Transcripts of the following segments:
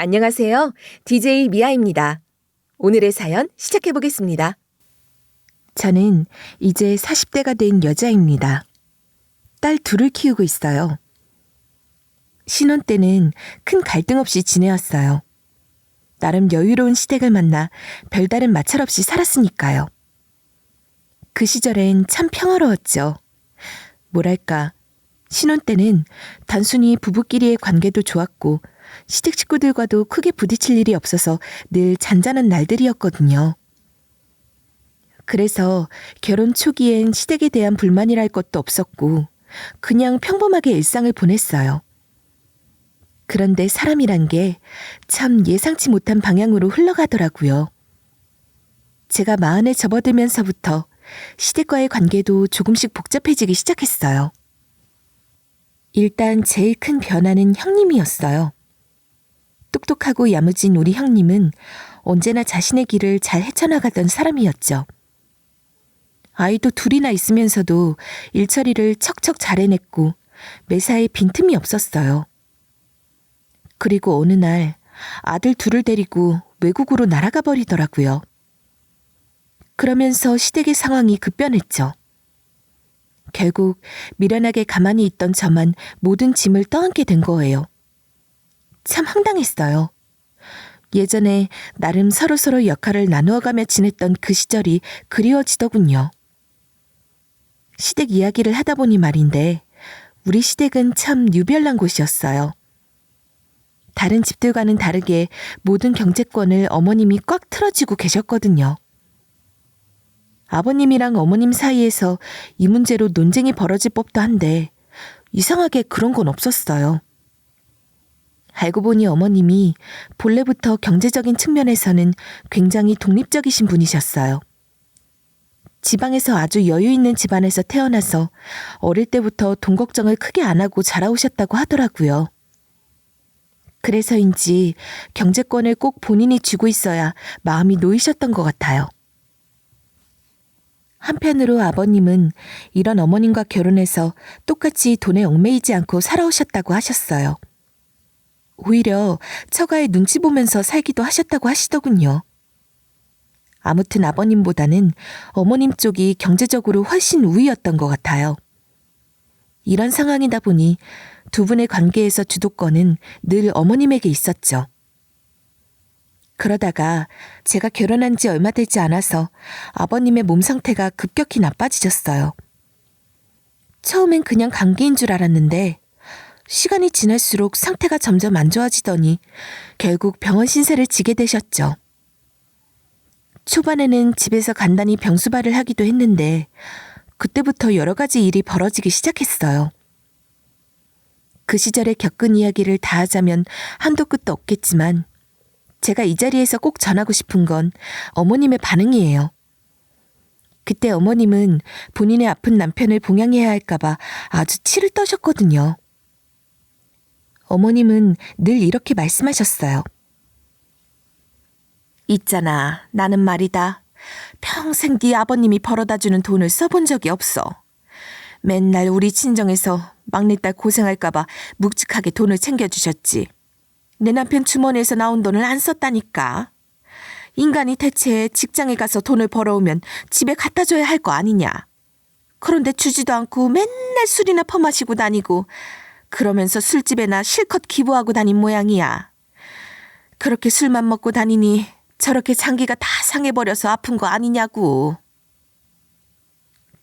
안녕하세요. DJ 미아입니다. 오늘의 사연 시작해 보겠습니다. 저는 이제 40대가 된 여자입니다. 딸 둘을 키우고 있어요. 신혼 때는 큰 갈등 없이 지내왔어요. 나름 여유로운 시댁을 만나 별다른 마찰 없이 살았으니까요. 그 시절엔 참 평화로웠죠. 뭐랄까, 신혼 때는 단순히 부부끼리의 관계도 좋았고 시댁 식구들과도 크게 부딪힐 일이 없어서 늘 잔잔한 날들이었거든요. 그래서 결혼 초기엔 시댁에 대한 불만이랄 것도 없었고 그냥 평범하게 일상을 보냈어요. 그런데 사람이란 게 참 예상치 못한 방향으로 흘러가더라고요. 제가 마흔에 접어들면서부터 시댁과의 관계도 조금씩 복잡해지기 시작했어요. 일단 제일 큰 변화는 형님이었어요. 똑똑하고 야무진 우리 형님은 언제나 자신의 길을 잘 헤쳐나가던 사람이었죠. 아이도 둘이나 있으면서도 일처리를 척척 잘 해냈고 매사에 빈틈이 없었어요. 그리고 어느 날 아들 둘을 데리고 외국으로 날아가 버리더라고요. 그러면서 시댁의 상황이 급변했죠. 결국 미련하게 가만히 있던 저만 모든 짐을 떠안게 된 거예요. 참 황당했어요. 예전에 나름 서로서로 역할을 나누어가며 지냈던 그 시절이 그리워지더군요. 시댁 이야기를 하다 보니 말인데 우리 시댁은 참 유별난 곳이었어요. 다른 집들과는 다르게 모든 경제권을 어머님이 꽉 틀어쥐고 계셨거든요. 아버님이랑 어머님 사이에서 이 문제로 논쟁이 벌어질 법도 한데 이상하게 그런 건 없었어요. 알고 보니 어머님이 본래부터 경제적인 측면에서는 굉장히 독립적이신 분이셨어요. 지방에서 아주 여유 있는 집안에서 태어나서 어릴 때부터 돈 걱정을 크게 안 하고 자라오셨다고 하더라고요. 그래서인지 경제권을 꼭 본인이 쥐고 있어야 마음이 놓이셨던 것 같아요. 한편으로 아버님은 이런 어머님과 결혼해서 똑같이 돈에 얽매이지 않고 살아오셨다고 하셨어요. 오히려 처가의 눈치 보면서 살기도 하셨다고 하시더군요. 아무튼 아버님보다는 어머님 쪽이 경제적으로 훨씬 우위였던 것 같아요. 이런 상황이다 보니 두 분의 관계에서 주도권은 늘 어머님에게 있었죠. 그러다가 제가 결혼한 지 얼마 되지 않아서 아버님의 몸 상태가 급격히 나빠지셨어요. 처음엔 그냥 감기인 줄 알았는데 시간이 지날수록 상태가 점점 안 좋아지더니 결국 병원 신세를 지게 되셨죠. 초반에는 집에서 간단히 병수발을 하기도 했는데 그때부터 여러 가지 일이 벌어지기 시작했어요. 그 시절에 겪은 이야기를 다 하자면 한도 끝도 없겠지만 제가 이 자리에서 꼭 전하고 싶은 건 어머님의 반응이에요. 그때 어머님은 본인의 아픈 남편을 봉양해야 할까봐 아주 치를 떠셨거든요. 어머님은 늘 이렇게 말씀하셨어요. 있잖아, 나는 말이다. 평생 네 아버님이 벌어다주는 돈을 써본 적이 없어. 맨날 우리 친정에서 막내딸 고생할까봐 묵직하게 돈을 챙겨주셨지. 내 남편 주머니에서 나온 돈을 안 썼다니까. 인간이 대체 직장에 가서 돈을 벌어오면 집에 갖다 줘야 할 거 아니냐. 그런데 주지도 않고 맨날 술이나 퍼마시고 다니고 그러면서 술집에나 실컷 기부하고 다닌 모양이야. 그렇게 술만 먹고 다니니 저렇게 장기가 다 상해버려서 아픈 거 아니냐고.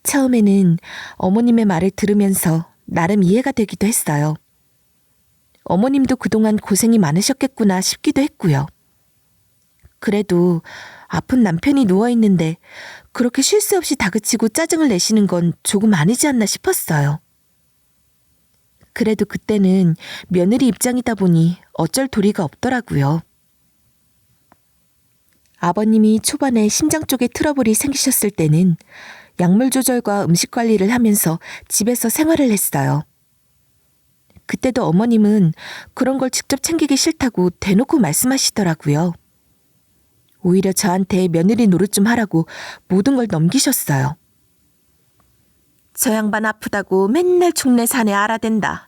처음에는 어머님의 말을 들으면서 나름 이해가 되기도 했어요. 어머님도 그동안 고생이 많으셨겠구나 싶기도 했고요. 그래도 아픈 남편이 누워있는데 그렇게 쉴 새 없이 다그치고 짜증을 내시는 건 조금 아니지 않나 싶었어요. 그래도 그때는 며느리 입장이다 보니 어쩔 도리가 없더라고요. 아버님이 초반에 심장 쪽에 트러블이 생기셨을 때는 약물 조절과 음식 관리를 하면서 집에서 생활을 했어요. 그때도 어머님은 그런 걸 직접 챙기기 싫다고 대놓고 말씀하시더라고요. 오히려 저한테 며느리 노릇 좀 하라고 모든 걸 넘기셨어요. 저 양반 아프다고 맨날 흉내 사내 알아댄다.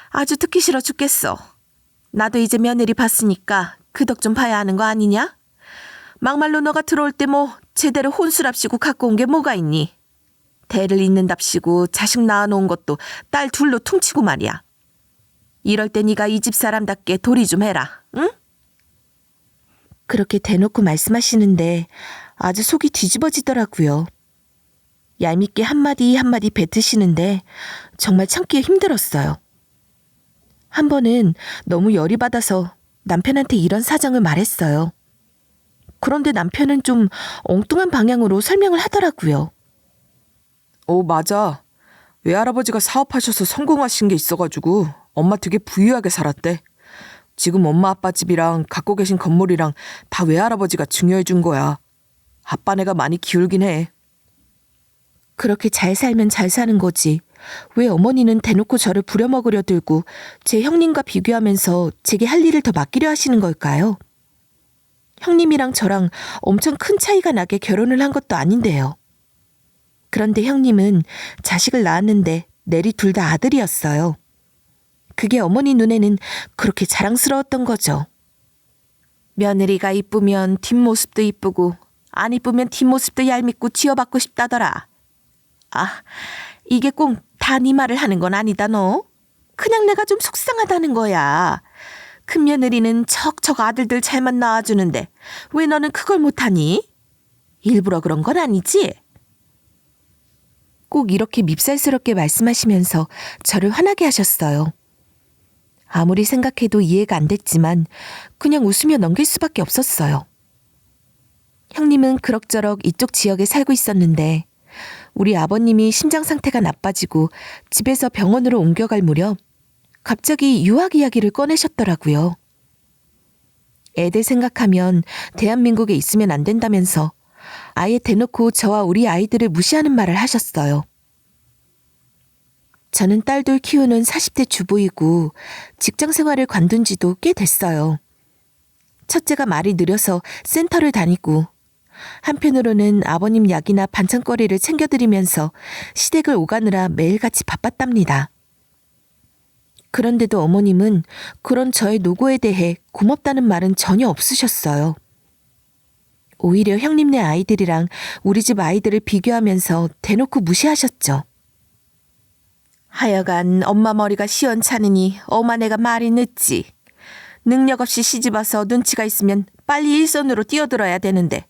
아주 듣기 싫어 죽겠어. 나도 이제 며느리 봤으니까 그 덕 좀 봐야 하는 거 아니냐? 막말로 너가 들어올 때 뭐 제대로 혼수랍시고 갖고 온 게 뭐가 있니? 대를 잇는답시고 자식 낳아놓은 것도 딸 둘로 퉁치고 말이야. 이럴 때 네가 이 집 사람답게 도리 좀 해라, 응? 그렇게 대놓고 말씀하시는데 아주 속이 뒤집어지더라고요. 얄밉게 한마디 한마디 뱉으시는데 정말 참기 힘들었어요. 한 번은 너무 열이 받아서 남편한테 이런 사정을 말했어요. 그런데 남편은 좀 엉뚱한 방향으로 설명을 하더라고요. 맞아. 외할아버지가 사업하셔서 성공하신 게 있어가지고 엄마 되게 부유하게 살았대. 지금 엄마 아빠 집이랑 갖고 계신 건물이랑 다 외할아버지가 증여해 준 거야. 아빠네가 많이 기울긴 해. 그렇게 잘 살면 잘 사는 거지. 왜 어머니는 대놓고 저를 부려먹으려 들고 제 형님과 비교하면서 제게 할 일을 더 맡기려 하시는 걸까요? 형님이랑 저랑 엄청 큰 차이가 나게 결혼을 한 것도 아닌데요. 그런데 형님은 자식을 낳았는데 내리 둘 다 아들이었어요. 그게 어머니 눈에는 그렇게 자랑스러웠던 거죠. 며느리가 이쁘면 뒷모습도 이쁘고 안 이쁘면 뒷모습도 얄밉고 지어받고 싶다더라. 이게 꼭 다 네 말을 하는 건 아니다 너. 그냥 내가 좀 속상하다는 거야. 큰 며느리는 척척 아들들 잘만 낳아주는데 왜 너는 그걸 못하니? 일부러 그런 건 아니지? 꼭 이렇게 밉살스럽게 말씀하시면서 저를 화나게 하셨어요. 아무리 생각해도 이해가 안 됐지만 그냥 웃으며 넘길 수밖에 없었어요. 형님은 그럭저럭 이쪽 지역에 살고 있었는데 우리 아버님이 심장 상태가 나빠지고 집에서 병원으로 옮겨갈 무렵 갑자기 유학 이야기를 꺼내셨더라고요. 애들 생각하면 대한민국에 있으면 안 된다면서 아예 대놓고 저와 우리 아이들을 무시하는 말을 하셨어요. 저는 딸들 키우는 40대 주부이고 직장 생활을 관둔 지도 꽤 됐어요. 첫째가 말이 느려서 센터를 다니고 한편으로는 아버님 약이나 반찬거리를 챙겨드리면서 시댁을 오가느라 매일같이 바빴답니다. 그런데도 어머님은 그런 저의 노고에 대해 고맙다는 말은 전혀 없으셨어요. 오히려 형님네 아이들이랑 우리 집 아이들을 비교하면서 대놓고 무시하셨죠. 하여간 엄마 머리가 시원찮으니 어마네가 말이 늦지. 능력 없이 시집와서 눈치가 있으면 빨리 일선으로 뛰어들어야 되는데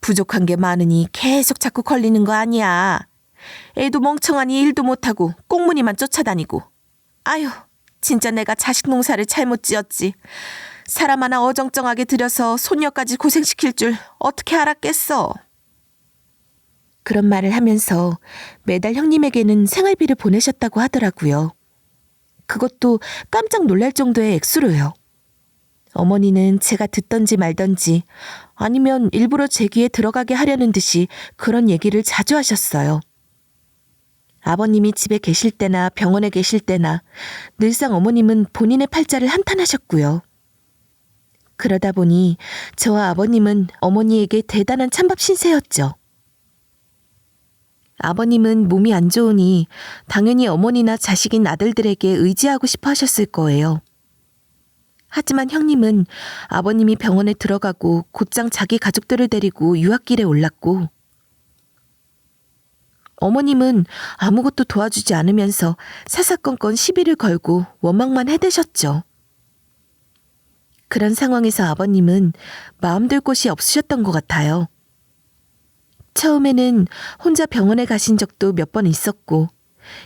부족한 게 많으니 계속 자꾸 걸리는 거 아니야. 애도 멍청하니 일도 못하고 꽁무니만 쫓아다니고. 아휴, 진짜 내가 자식 농사를 잘못 지었지. 사람 하나 어정쩡하게 들여서 손녀까지 고생시킬 줄 어떻게 알았겠어. 그런 말을 하면서 매달 형님에게는 생활비를 보내셨다고 하더라고요. 그것도 깜짝 놀랄 정도의 액수로요. 어머니는 제가 듣던지 말던지 아니면 일부러 제 귀에 들어가게 하려는 듯이 그런 얘기를 자주 하셨어요. 아버님이 집에 계실 때나 병원에 계실 때나 늘상 어머님은 본인의 팔자를 한탄하셨고요. 그러다 보니 저와 아버님은 어머니에게 대단한 찬밥 신세였죠. 아버님은 몸이 안 좋으니 당연히 어머니나 자식인 아들들에게 의지하고 싶어 하셨을 거예요. 하지만 형님은 아버님이 병원에 들어가고 곧장 자기 가족들을 데리고 유학길에 올랐고 어머님은 아무것도 도와주지 않으면서 사사건건 시비를 걸고 원망만 해대셨죠. 그런 상황에서 아버님은 마음둘 곳이 없으셨던 것 같아요. 처음에는 혼자 병원에 가신 적도 몇 번 있었고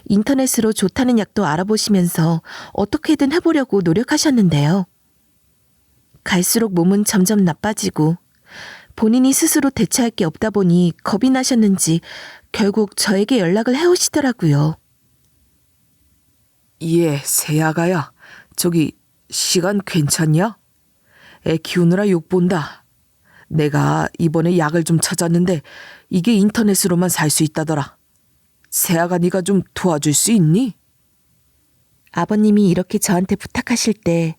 인터넷으로 좋다는 약도 알아보시면서 어떻게든 해보려고 노력하셨는데요. 갈수록 몸은 점점 나빠지고 본인이 스스로 대처할 게 없다 보니 겁이 나셨는지 결국 저에게 연락을 해오시더라고요. 예, 새아가야. 저기 시간 괜찮냐? 애 키우느라 욕본다. 내가 이번에 약을 좀 찾았는데 이게 인터넷으로만 살 수 있다더라. 새아가 네가 좀 도와줄 수 있니? 아버님이 이렇게 저한테 부탁하실 때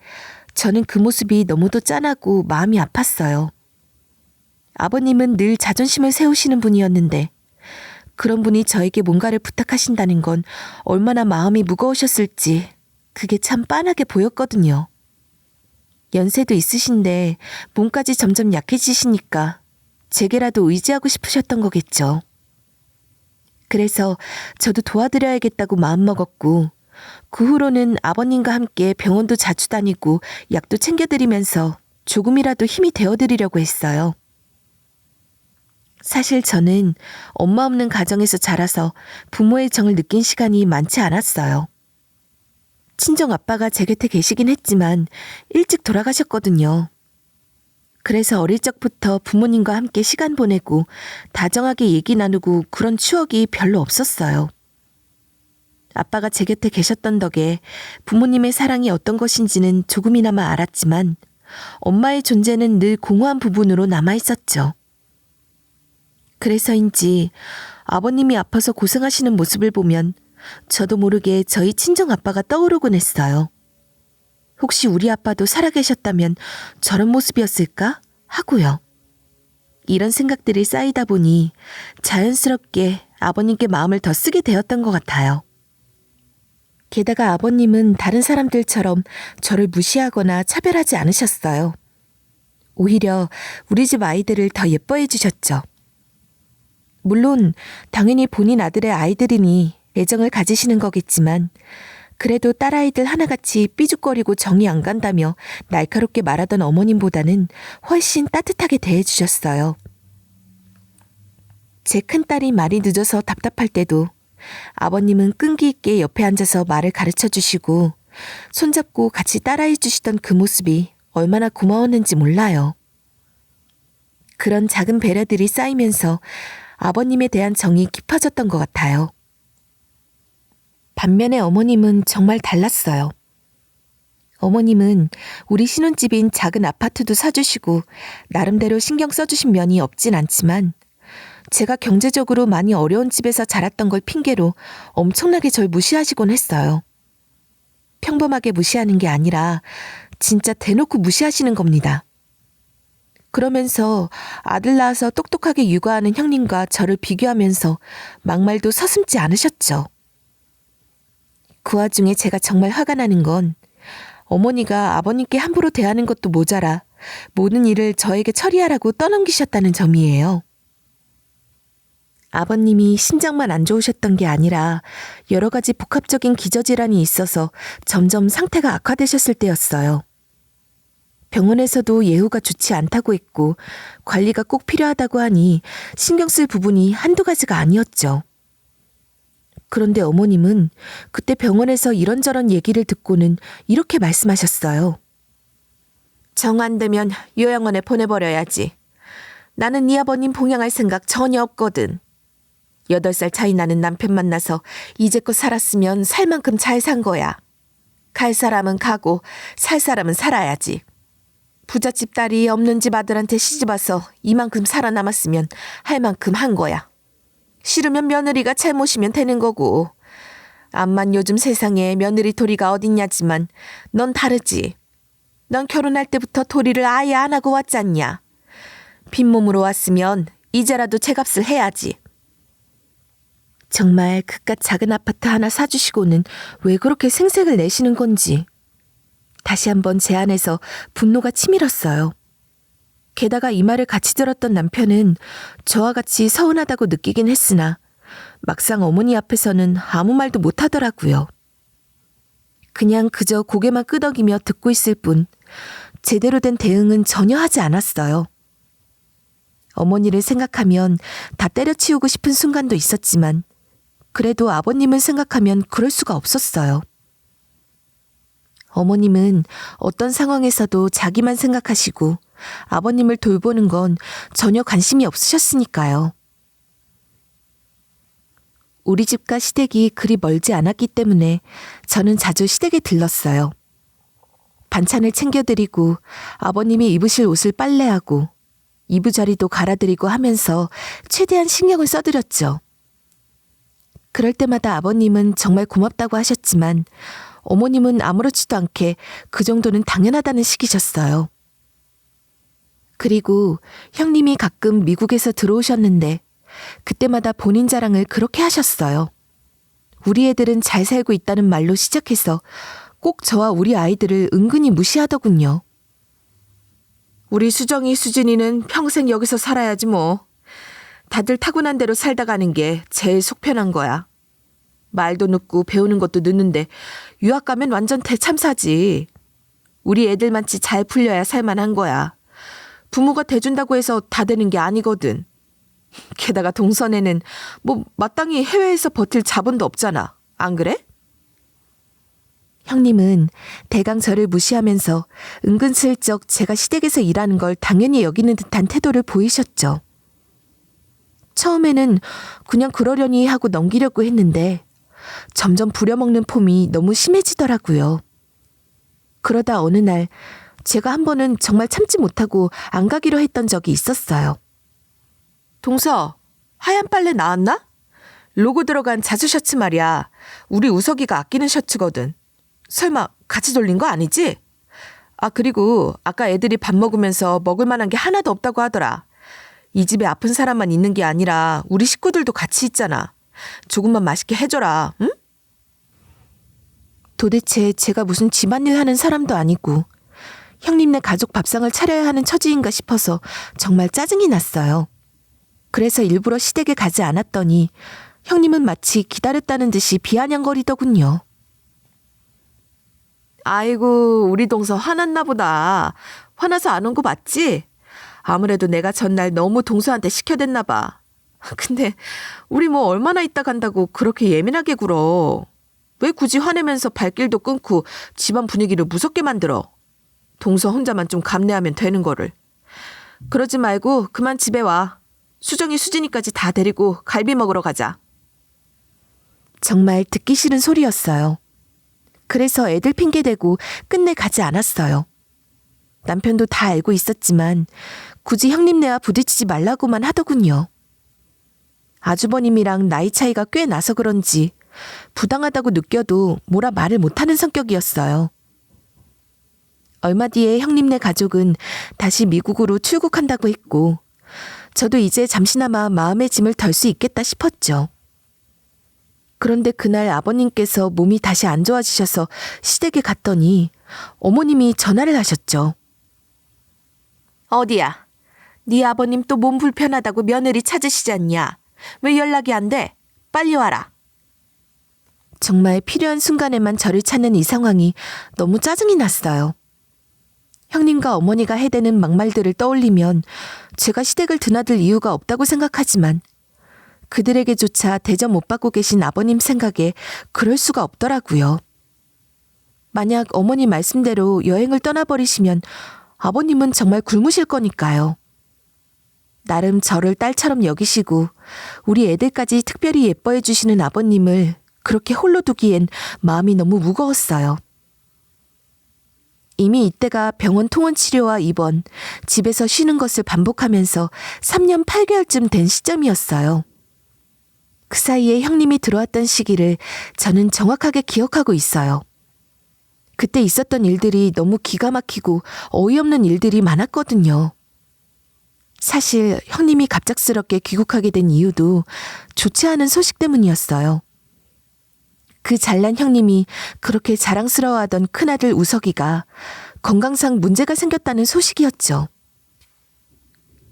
저는 그 모습이 너무도 짠하고 마음이 아팠어요. 아버님은 늘 자존심을 세우시는 분이었는데 그런 분이 저에게 뭔가를 부탁하신다는 건 얼마나 마음이 무거우셨을지 그게 참 빤하게 보였거든요. 연세도 있으신데 몸까지 점점 약해지시니까 제게라도 의지하고 싶으셨던 거겠죠. 그래서 저도 도와드려야겠다고 마음먹었고 그 후로는 아버님과 함께 병원도 자주 다니고 약도 챙겨드리면서 조금이라도 힘이 되어드리려고 했어요. 사실 저는 엄마 없는 가정에서 자라서 부모의 정을 느낀 시간이 많지 않았어요. 친정 아빠가 제 곁에 계시긴 했지만 일찍 돌아가셨거든요. 그래서 어릴 적부터 부모님과 함께 시간 보내고 다정하게 얘기 나누고 그런 추억이 별로 없었어요. 아빠가 제 곁에 계셨던 덕에 부모님의 사랑이 어떤 것인지는 조금이나마 알았지만 엄마의 존재는 늘 공허한 부분으로 남아있었죠. 그래서인지 아버님이 아파서 고생하시는 모습을 보면 저도 모르게 저희 친정 아빠가 떠오르곤 했어요. 혹시 우리 아빠도 살아계셨다면 저런 모습이었을까 하고요. 이런 생각들이 쌓이다 보니 자연스럽게 아버님께 마음을 더 쓰게 되었던 것 같아요. 게다가 아버님은 다른 사람들처럼 저를 무시하거나 차별하지 않으셨어요. 오히려 우리 집 아이들을 더 예뻐해 주셨죠. 물론 당연히 본인 아들의 아이들이니 애정을 가지시는 거겠지만 그래도 딸아이들 하나같이 삐죽거리고 정이 안 간다며 날카롭게 말하던 어머님보다는 훨씬 따뜻하게 대해주셨어요. 제 큰딸이 말이 늦어서 답답할 때도 아버님은 끈기 있게 옆에 앉아서 말을 가르쳐 주시고 손잡고 같이 따라해 주시던 그 모습이 얼마나 고마웠는지 몰라요. 그런 작은 배려들이 쌓이면서 아버님에 대한 정이 깊어졌던 것 같아요. 반면에 어머님은 정말 달랐어요. 어머님은 우리 신혼집인 작은 아파트도 사주시고 나름대로 신경 써주신 면이 없진 않지만 제가 경제적으로 많이 어려운 집에서 자랐던 걸 핑계로 엄청나게 절 무시하시곤 했어요. 평범하게 무시하는 게 아니라 진짜 대놓고 무시하시는 겁니다. 그러면서 아들 낳아서 똑똑하게 육아하는 형님과 저를 비교하면서 막말도 서슴지 않으셨죠. 그 와중에 제가 정말 화가 나는 건 어머니가 아버님께 함부로 대하는 것도 모자라 모든 일을 저에게 처리하라고 떠넘기셨다는 점이에요. 아버님이 신장만 안 좋으셨던 게 아니라 여러 가지 복합적인 기저질환이 있어서 점점 상태가 악화되셨을 때였어요. 병원에서도 예후가 좋지 않다고 했고 관리가 꼭 필요하다고 하니 신경 쓸 부분이 한두 가지가 아니었죠. 그런데 어머님은 그때 병원에서 이런저런 얘기를 듣고는 이렇게 말씀하셨어요. 정 안 되면 요양원에 보내버려야지. 나는 네 아버님 봉양할 생각 전혀 없거든. 8살 차이 나는 남편 만나서 이제껏 살았으면 살 만큼 잘 산 거야. 갈 사람은 가고 살 사람은 살아야지. 부잣집 딸이 없는 집 아들한테 시집와서 이만큼 살아남았으면 할 만큼 한 거야. 싫으면 며느리가 잘못이면 되는 거고. 암만 요즘 세상에 며느리 도리가 어딨냐지만 넌 다르지. 넌 결혼할 때부터 도리를 아예 안 하고 왔잖냐. 빈몸으로 왔으면 이제라도 제값을 해야지. 정말 그깟 작은 아파트 하나 사주시고는 왜 그렇게 생색을 내시는 건지. 다시 한번 제 안에서 분노가 치밀었어요. 게다가 이 말을 같이 들었던 남편은 저와 같이 서운하다고 느끼긴 했으나 막상 어머니 앞에서는 아무 말도 못하더라고요. 그냥 그저 고개만 끄덕이며 듣고 있을 뿐 제대로 된 대응은 전혀 하지 않았어요. 어머니를 생각하면 다 때려치우고 싶은 순간도 있었지만 그래도 아버님을 생각하면 그럴 수가 없었어요. 어머님은 어떤 상황에서도 자기만 생각하시고 아버님을 돌보는 건 전혀 관심이 없으셨으니까요. 우리 집과 시댁이 그리 멀지 않았기 때문에 저는 자주 시댁에 들렀어요. 반찬을 챙겨드리고 아버님이 입으실 옷을 빨래하고 이부자리도 갈아드리고 하면서 최대한 신경을 써드렸죠. 그럴 때마다 아버님은 정말 고맙다고 하셨지만 어머님은 아무렇지도 않게 그 정도는 당연하다는 식이셨어요. 그리고 형님이 가끔 미국에서 들어오셨는데 그때마다 본인 자랑을 그렇게 하셨어요. 우리 애들은 잘 살고 있다는 말로 시작해서 꼭 저와 우리 아이들을 은근히 무시하더군요. 우리 수정이, 수진이는 평생 여기서 살아야지 뭐. 다들 타고난 대로 살다 가는 게 제일 속 편한 거야. 말도 늦고 배우는 것도 늦는데 유학 가면 완전 대참사지. 우리 애들만치 잘 풀려야 살만한 거야. 부모가 대준다고 해서 다 되는 게 아니거든. 게다가 동선에는 뭐 마땅히 해외에서 버틸 자본도 없잖아. 안 그래? 형님은 대강 저를 무시하면서 은근슬쩍 제가 시댁에서 일하는 걸 당연히 여기는 듯한 태도를 보이셨죠. 처음에는 그냥 그러려니 하고 넘기려고 했는데 점점 부려먹는 폼이 너무 심해지더라고요. 그러다 어느 날 제가 한 번은 정말 참지 못하고 안 가기로 했던 적이 있었어요. 동서, 하얀 빨래 나왔나? 로고 들어간 자수 셔츠 말이야. 우리 우석이가 아끼는 셔츠거든. 설마 같이 돌린 거 아니지? 아, 그리고 아까 애들이 밥 먹으면서 먹을 만한 게 하나도 없다고 하더라. 이 집에 아픈 사람만 있는 게 아니라 우리 식구들도 같이 있잖아. 조금만 맛있게 해줘라, 응? 도대체 제가 무슨 집안일 하는 사람도 아니고 형님네 가족 밥상을 차려야 하는 처지인가 싶어서 정말 짜증이 났어요. 그래서 일부러 시댁에 가지 않았더니 형님은 마치 기다렸다는 듯이 비아냥거리더군요. 아이고, 우리 동서 화났나 보다. 화나서 안 온 거 맞지? 아무래도 내가 전날 너무 동서한테 시켜댔나 봐. 근데 우리 뭐 얼마나 있다 간다고 그렇게 예민하게 굴어. 왜 굳이 화내면서 발길도 끊고 집안 분위기를 무섭게 만들어. 동서 혼자만 좀 감내하면 되는 거를. 그러지 말고 그만 집에 와. 수정이, 수진이까지 다 데리고 갈비 먹으러 가자. 정말 듣기 싫은 소리였어요. 그래서 애들 핑계대고 끝내 가지 않았어요. 남편도 다 알고 있었지만 굳이 형님네와 부딪히지 말라고만 하더군요. 아주버님이랑 나이 차이가 꽤 나서 그런지 부당하다고 느껴도 뭐라 말을 못하는 성격이었어요. 얼마 뒤에 형님네 가족은 다시 미국으로 출국한다고 했고 저도 이제 잠시나마 마음의 짐을 덜 수 있겠다 싶었죠. 그런데 그날 아버님께서 몸이 다시 안 좋아지셔서 시댁에 갔더니 어머님이 전화를 하셨죠. 어디야? 네 아버님 또 몸 불편하다고 며느리 찾으시지 않냐? 왜 연락이 안 돼? 빨리 와라. 정말 필요한 순간에만 저를 찾는 이 상황이 너무 짜증이 났어요. 형님과 어머니가 해대는 막말들을 떠올리면 제가 시댁을 드나들 이유가 없다고 생각하지만 그들에게조차 대접 못 받고 계신 아버님 생각에 그럴 수가 없더라고요. 만약 어머니 말씀대로 여행을 떠나버리시면 아버님은 정말 굶으실 거니까요. 나름 저를 딸처럼 여기시고 우리 애들까지 특별히 예뻐해 주시는 아버님을 그렇게 홀로 두기엔 마음이 너무 무거웠어요. 이미 이때가 병원 통원 치료와 입원, 집에서 쉬는 것을 반복하면서 3년 8개월쯤 된 시점이었어요. 그 사이에 형님이 들어왔던 시기를 저는 정확하게 기억하고 있어요. 그때 있었던 일들이 너무 기가 막히고 어이없는 일들이 많았거든요. 사실 형님이 갑작스럽게 귀국하게 된 이유도 좋지 않은 소식 때문이었어요. 그 잘난 형님이 그렇게 자랑스러워하던 큰아들 우석이가 건강상 문제가 생겼다는 소식이었죠.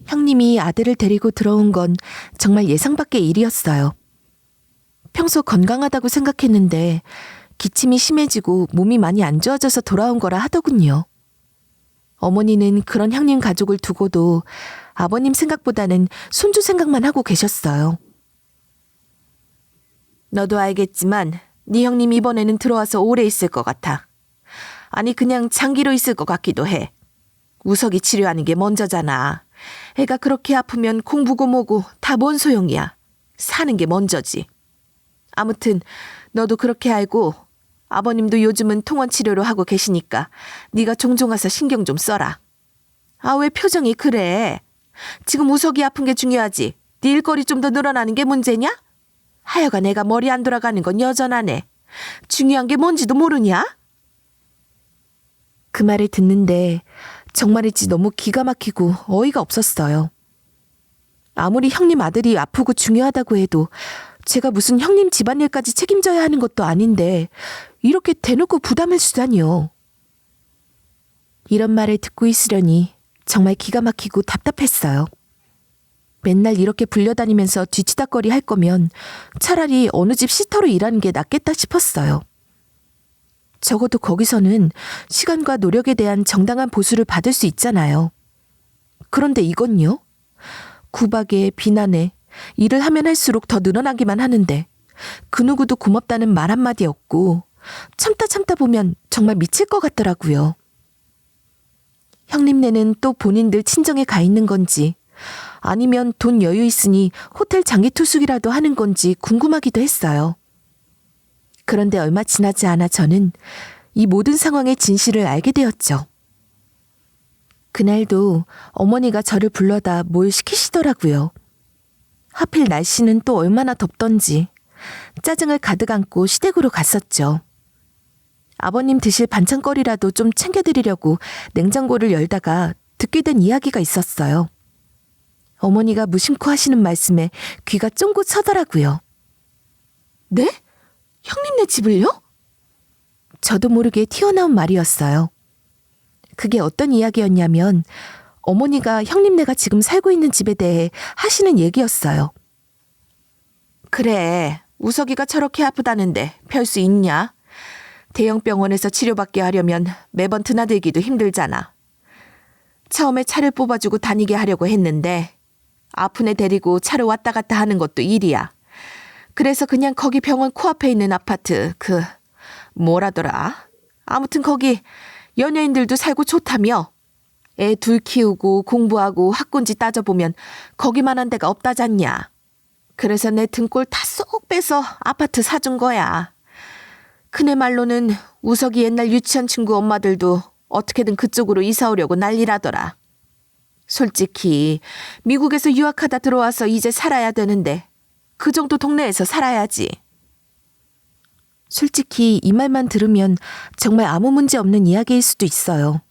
형님이 아들을 데리고 들어온 건 정말 예상 밖의 일이었어요. 평소 건강하다고 생각했는데 기침이 심해지고 몸이 많이 안 좋아져서 돌아온 거라 하더군요. 어머니는 그런 형님 가족을 두고도 아버님 생각보다는 손주 생각만 하고 계셨어요. 너도 알겠지만 네 형님 이번에는 들어와서 오래 있을 것 같아. 아니 그냥 장기로 있을 것 같기도 해. 우석이 치료하는 게 먼저잖아. 애가 그렇게 아프면 공부고 뭐고 다 뭔 소용이야. 사는 게 먼저지. 아무튼 너도 그렇게 알고 아버님도 요즘은 통원 치료로 하고 계시니까 네가 종종 와서 신경 좀 써라. 아, 왜 표정이 그래? 지금 우석이 아픈 게 중요하지. 네 일거리 좀 더 늘어나는 게 문제냐? 하여간 애가 머리 안 돌아가는 건 여전하네. 중요한 게 뭔지도 모르냐? 그 말을 듣는데 정말이지 너무 기가 막히고 어이가 없었어요. 아무리 형님 아들이 아프고 중요하다고 해도 제가 무슨 형님 집안일까지 책임져야 하는 것도 아닌데 이렇게 대놓고 부담을 주다니요. 이런 말을 듣고 있으려니 정말 기가 막히고 답답했어요. 맨날 이렇게 불려다니면서 뒤치다거리 할 거면 차라리 어느 집 시터로 일하는 게 낫겠다 싶었어요. 적어도 거기서는 시간과 노력에 대한 정당한 보수를 받을 수 있잖아요. 그런데 이건요? 구박에 비난에 일을 하면 할수록 더 늘어나기만 하는데 그 누구도 고맙다는 말 한마디 없고 참다 보면 정말 미칠 것 같더라고요. 형님네는 또 본인들 친정에 가 있는 건지 아니면 돈 여유 있으니 호텔 장기 투숙이라도 하는 건지 궁금하기도 했어요. 그런데 얼마 지나지 않아 저는 이 모든 상황의 진실을 알게 되었죠. 그날도 어머니가 저를 불러다 뭘 시키시더라고요. 하필 날씨는 또 얼마나 덥던지 짜증을 가득 안고 시댁으로 갔었죠. 아버님 드실 반찬거리라도 좀 챙겨드리려고 냉장고를 열다가 듣게 된 이야기가 있었어요. 어머니가 무심코 하시는 말씀에 귀가 쫑긋 서더라고요. 네? 형님네 집을요? 저도 모르게 튀어나온 말이었어요. 그게 어떤 이야기였냐면 어머니가 형님네가 지금 살고 있는 집에 대해 하시는 얘기였어요. 그래, 우석이가 저렇게 아프다는데 별 수 있냐? 대형 병원에서 치료받게 하려면 매번 드나들기도 힘들잖아. 처음에 차를 뽑아주고 다니게 하려고 했는데 아픈 애 데리고 차로 왔다 갔다 하는 것도 일이야. 그래서 그냥 거기 병원 코앞에 있는 아파트 뭐라더라? 아무튼 거기 연예인들도 살고 좋다며. 애 둘 키우고 공부하고 학군지 따져보면 거기만한 데가 없다잖냐. 그래서 내 등골 다 쏙 빼서 아파트 사준 거야. 그네 말로는 우석이 옛날 유치원 친구 엄마들도 어떻게든 그쪽으로 이사 오려고 난리라더라. 솔직히 미국에서 유학하다 들어와서 이제 살아야 되는데 그 정도 동네에서 살아야지. 솔직히 이 말만 들으면 정말 아무 문제 없는 이야기일 수도 있어요.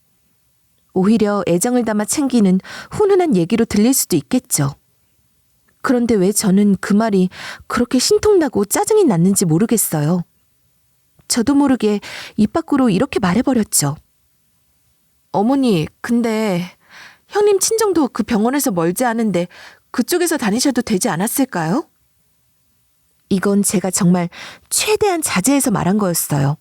오히려 애정을 담아 챙기는 훈훈한 얘기로 들릴 수도 있겠죠. 그런데 왜 저는 그 말이 그렇게 신통나고 짜증이 났는지 모르겠어요. 저도 모르게 입 밖으로 이렇게 말해버렸죠. 어머니, 근데 형님 친정도 그 병원에서 멀지 않은데 그쪽에서 다니셔도 되지 않았을까요? 이건 제가 정말 최대한 자제해서 말한 거였어요.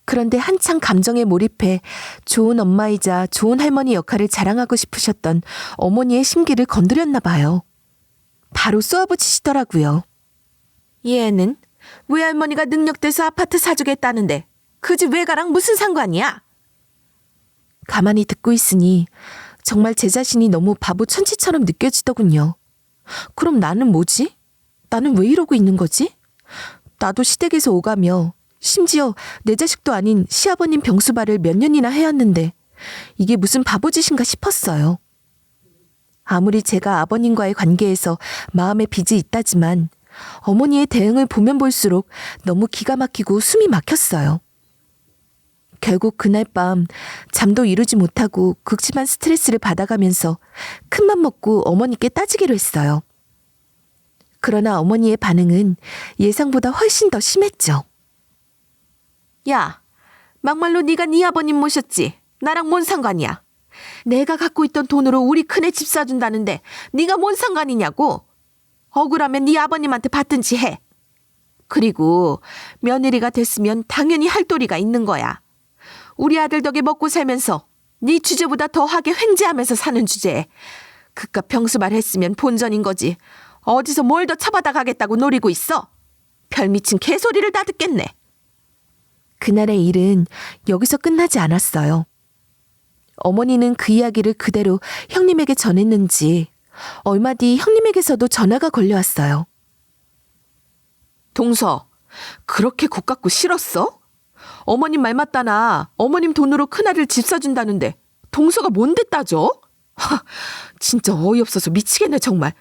그런데 한창 감정에 몰입해 좋은 엄마이자 좋은 할머니 역할을 자랑하고 싶으셨던 어머니의 심기를 건드렸나 봐요. 바로 쏘아붙이시더라고요. 얘는 외할머니가 능력돼서 아파트 사주겠다는데 그 집 외가랑 무슨 상관이야? 가만히 듣고 있으니 정말 제 자신이 너무 바보 천치처럼 느껴지더군요. 그럼 나는 뭐지? 나는 왜 이러고 있는 거지? 나도 시댁에서 오가며 심지어 내 자식도 아닌 시아버님 병수발을 몇 년이나 해왔는데 이게 무슨 바보짓인가 싶었어요. 아무리 제가 아버님과의 관계에서 마음의 빚이 있다지만 어머니의 대응을 보면 볼수록 너무 기가 막히고 숨이 막혔어요. 결국 그날 밤 잠도 이루지 못하고 극심한 스트레스를 받아가면서 큰맘 먹고 어머니께 따지기로 했어요. 그러나 어머니의 반응은 예상보다 훨씬 더 심했죠. 야, 막말로 네가 네 아버님 모셨지? 나랑 뭔 상관이야? 내가 갖고 있던 돈으로 우리 큰애 집 사준다는데 네가 뭔 상관이냐고? 억울하면 네 아버님한테 받든지 해. 그리고 며느리가 됐으면 당연히 할 도리가 있는 거야. 우리 아들 덕에 먹고 살면서 네 주제보다 더하게 횡재하면서 사는 주제에 그깟 병수발 했으면 본전인 거지. 어디서 뭘 더 쳐받아 가겠다고 노리고 있어? 별 미친 개소리를 다 듣겠네. 그날의 일은 여기서 끝나지 않았어요. 어머니는 그 이야기를 그대로 형님에게 전했는지 얼마 뒤 형님에게서도 전화가 걸려왔어요. 동서, 그렇게 곱갖고 싫었어? 어머님 말 맞다나 어머님 돈으로 큰아들 집 사준다는데 동서가 뭔데 따져? 진짜 어이없어서 미치겠네 정말.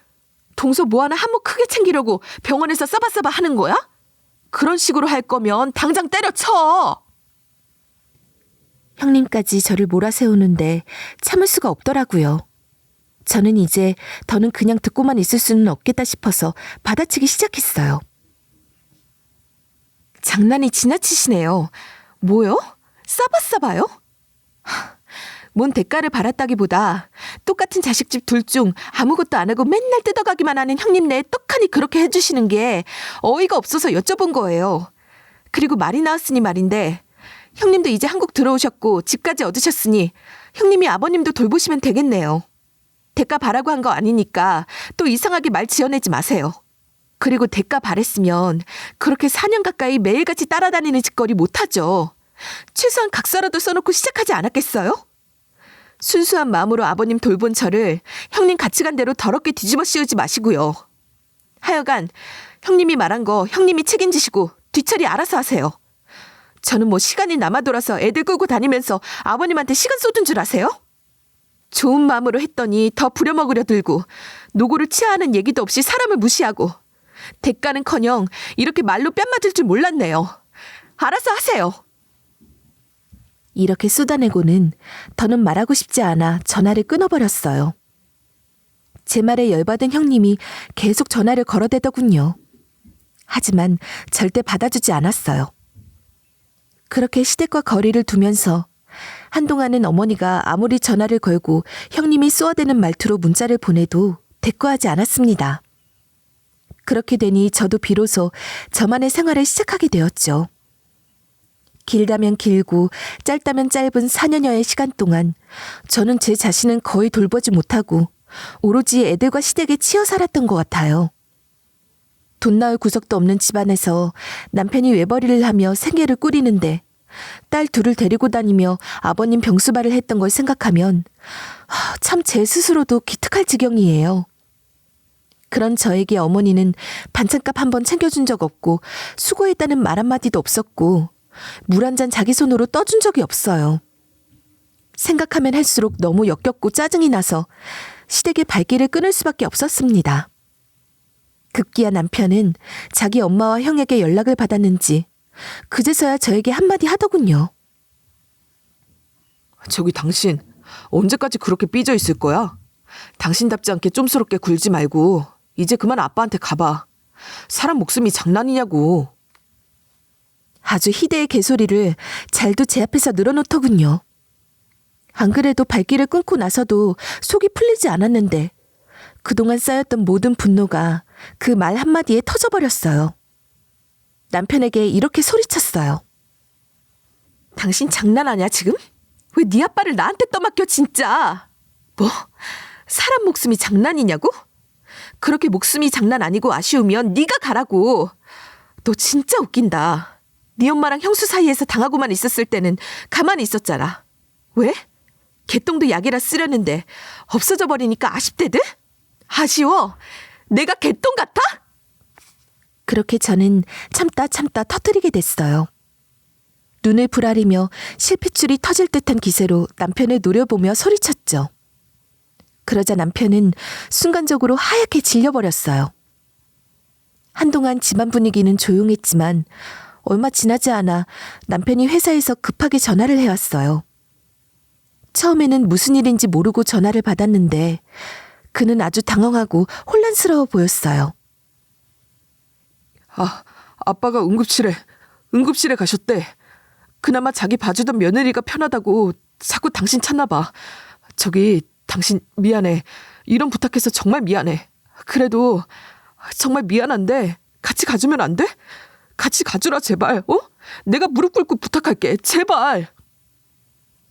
동서 뭐 하나 한몫 크게 챙기려고 병원에서 싸바싸바 하는 거야? 그런 식으로 할 거면 당장 때려쳐. 형님까지 저를 몰아세우는데 참을 수가 없더라고요. 저는 이제 더는 그냥 듣고만 있을 수는 없겠다 싶어서 받아치기 시작했어요. 장난이 지나치시네요. 뭐요? 싸바싸바요? 뭔 대가를 받았다기보다 똑같은 자식집 둘 중 아무것도 안 하고 맨날 뜯어가기만 하는 형님네 떡하니 그렇게 해주시는 게 어이가 없어서 여쭤본 거예요. 그리고 말이 나왔으니 말인데 형님도 이제 한국 들어오셨고 집까지 얻으셨으니 형님이 아버님도 돌보시면 되겠네요. 대가 바라고 한 거 아니니까 또 이상하게 말 지어내지 마세요. 그리고 대가 바랬으면 그렇게 4년 가까이 매일같이 따라다니는 짓거리 못하죠. 최소한 각서라도 써놓고 시작하지 않았겠어요? 순수한 마음으로 아버님 돌본 저를 형님 가치관 대로 더럽게 뒤집어 씌우지 마시고요. 하여간 형님이 말한 거 형님이 책임지시고 뒤처리 알아서 하세요. 저는 뭐 시간이 남아 돌아서 애들 끌고 다니면서 아버님한테 시간 쏟은 줄 아세요? 좋은 마음으로 했더니 더 부려먹으려 들고 노고를 치하하는 얘기도 없이 사람을 무시하고 대가는커녕 이렇게 말로 뺨 맞을 줄 몰랐네요. 알아서 하세요. 이렇게 쏟아내고는 더는 말하고 싶지 않아 전화를 끊어버렸어요. 제 말에 열받은 형님이 계속 전화를 걸어대더군요. 하지만 절대 받아주지 않았어요. 그렇게 시댁과 거리를 두면서 한동안은 어머니가 아무리 전화를 걸고 형님이 쏘아대는 말투로 문자를 보내도 대꾸하지 않았습니다. 그렇게 되니 저도 비로소 저만의 생활을 시작하게 되었죠. 길다면 길고 짧다면 짧은 4년여의 시간 동안 저는 제 자신은 거의 돌보지 못하고 오로지 애들과 시댁에 치여 살았던 것 같아요. 돈 나올 구석도 없는 집안에서 남편이 외벌이를 하며 생계를 꾸리는데 딸 둘을 데리고 다니며 아버님 병수발을 했던 걸 생각하면 참 제 스스로도 기특할 지경이에요. 그런 저에게 어머니는 반찬값 한 번 챙겨준 적 없고 수고했다는 말 한마디도 없었고 물 한 잔 자기 손으로 떠준 적이 없어요. 생각하면 할수록 너무 역겹고 짜증이 나서 시댁의 발길을 끊을 수밖에 없었습니다. 급기야 남편은 자기 엄마와 형에게 연락을 받았는지 그제서야 저에게 한마디 하더군요. 저기 당신 언제까지 그렇게 삐져 있을 거야? 당신답지 않게 쫌스럽게 굴지 말고 이제 그만 아빠한테 가봐. 사람 목숨이 장난이냐고. 아주 희대의 개소리를 잘도 제 앞에서 늘어놓더군요. 안 그래도 발길을 끊고 나서도 속이 풀리지 않았는데 그동안 쌓였던 모든 분노가 그 말 한마디에 터져버렸어요. 남편에게 이렇게 소리쳤어요. 당신 장난하냐 지금? 왜 네 아빠를 나한테 떠맡겨 진짜? 뭐? 사람 목숨이 장난이냐고? 그렇게 목숨이 장난 아니고 아쉬우면 네가 가라고. 너 진짜 웃긴다. 네 엄마랑 형수 사이에서 당하고만 있었을 때는 가만히 있었잖아. 왜? 개똥도 약이라 쓰려는데 없어져 버리니까 아쉽대들? 아쉬워? 내가 개똥 같아? 그렇게 저는 참다 터뜨리게 됐어요. 눈을 부라리며 실핏줄이 터질 듯한 기세로 남편을 노려보며 소리쳤죠. 그러자 남편은 순간적으로 하얗게 질려버렸어요. 한동안 집안 분위기는 조용했지만 얼마 지나지 않아 남편이 회사에서 급하게 전화를 해왔어요. 처음에는 무슨 일인지 모르고 전화를 받았는데 그는 아주 당황하고 혼란스러워 보였어요. 아빠가 응급실에 가셨대. 그나마 자기 봐주던 며느리가 편하다고 자꾸 당신 찾나 봐. 저기 당신 미안해. 이런 부탁해서 정말 미안해. 그래도 정말 미안한데 같이 가주면 안 돼? 같이 가주라 제발. 내가 무릎 꿇고 부탁할게. 제발.